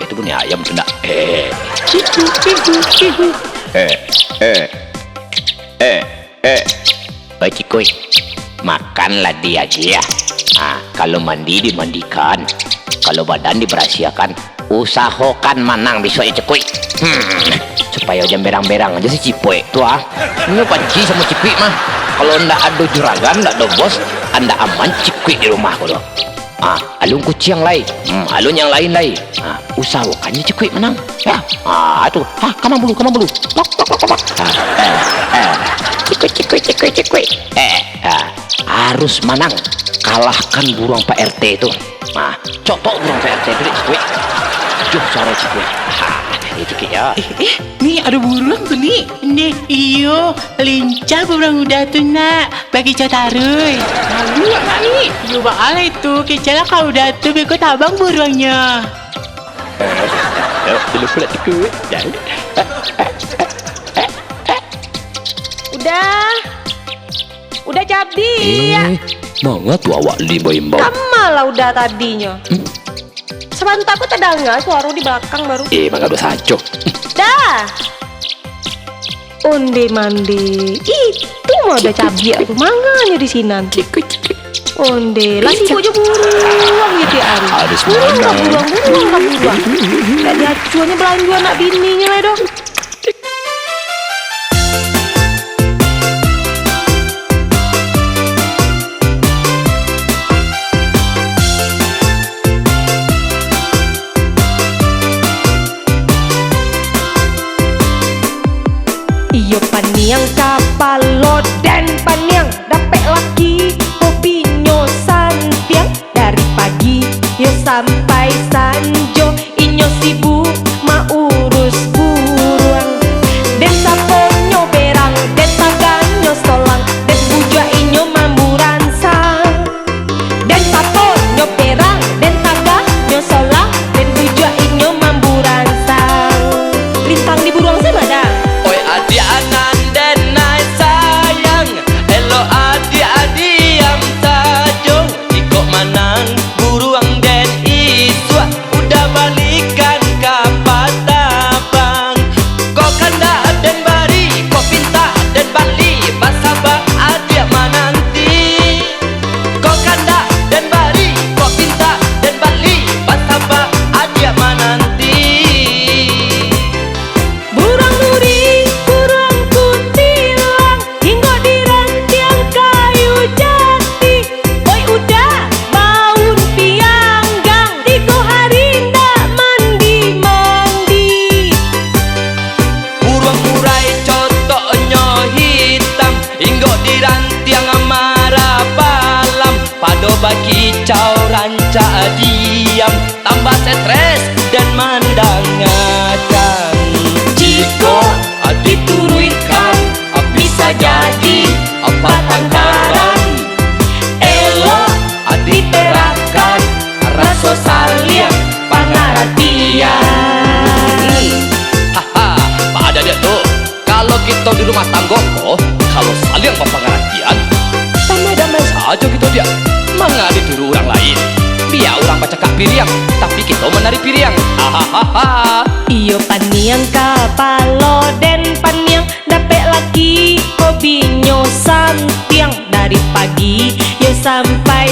Itu bunyi ayam sudah. Baik Cikuy, makanlah dia ya. Kalau mandi dimandikan, kalau badan diberasiakan, usahakan manang besok ya Cikuy. Supaya jangan berang-berang aja si Cipoy tuh Ini panci sama Cikuy mah. Kalau ndak ada juragan, ndak ada bos, anda aman Cikuy di rumah kalau. Alun kucing yang lain, alun yang lain. Usahakannya Cikuy menang. Ya, tuh. Kamu bulu. Cikuy. Harus menang. Kalahkan burung Pak RT itu. Cotok burung Pak RT itu Cikuy. Juh suara Cikuy. Cikuy ya. Nih ada burung tuh nih. Nih iyo, lincah burung udah tuh nak. Bagi cataruy. Lalu nak nih. Coba ala itu, kecala kau udah tuh beko tabang burungnya. Dulu pula Cikuy. Udah jadi ya. Mangga tuh awak imbau. Malah udah tadinya. Sebentar aku tadanga suara di belakang baru. Mangga udah saco. Dah. Onde mandi. Itu mau ada cabai aku manganya di sini nanti. Onde, lah sibuk aja buruang gitu ya Ari. Harus buruang. mana? Jadi acuannya belanja anak bininya lah dong. Iyo paniang kapal loden paniang dapet laki kopinyo santiang dari pagi yo sampai sanjo inyo sibuk ma urus buruang den saponyo berang den taganyo solang den buja inyo mamburan sang den saponyo berang den taganyo solang den buja inyo mamburan sang lintang di buruang sama dah. Adik anan dan naik sayang, elo adik yang tajong. Ikut manang buruang dan iswa, udah balikan kapat tabang. Kau kanda dan bari, kau pinta dan bali, basabak adik mananti. Kau kanda dan bari, kau pinta dan bali, basabak adik mananti. Burung duri, burung kutilang, hingga di rantiang kayu jati. Oi udah baun pianggang, tiga hari ndak mandi. Burung murai cotoknya hitam, hingga di rantiang amara balam. Pado bagi kicau ranca diam, tambah stres dan mandang ngacang. Jika adik turuikan, bisa jadi apa tangkaran. Elo adik terakan, rasa saliang pangaratian. Pak ada dia tuh. Kalau kita di rumah tangga kok, kalau saling pengertian, damai-damai saja gitu dia. Mengadi tiru orang lain. Biar orang baca kak piriang, tapi kita menari piriang. Iyo paniang kapal loden paniang dapet laki kopinyo santiang dari pagi yo sampai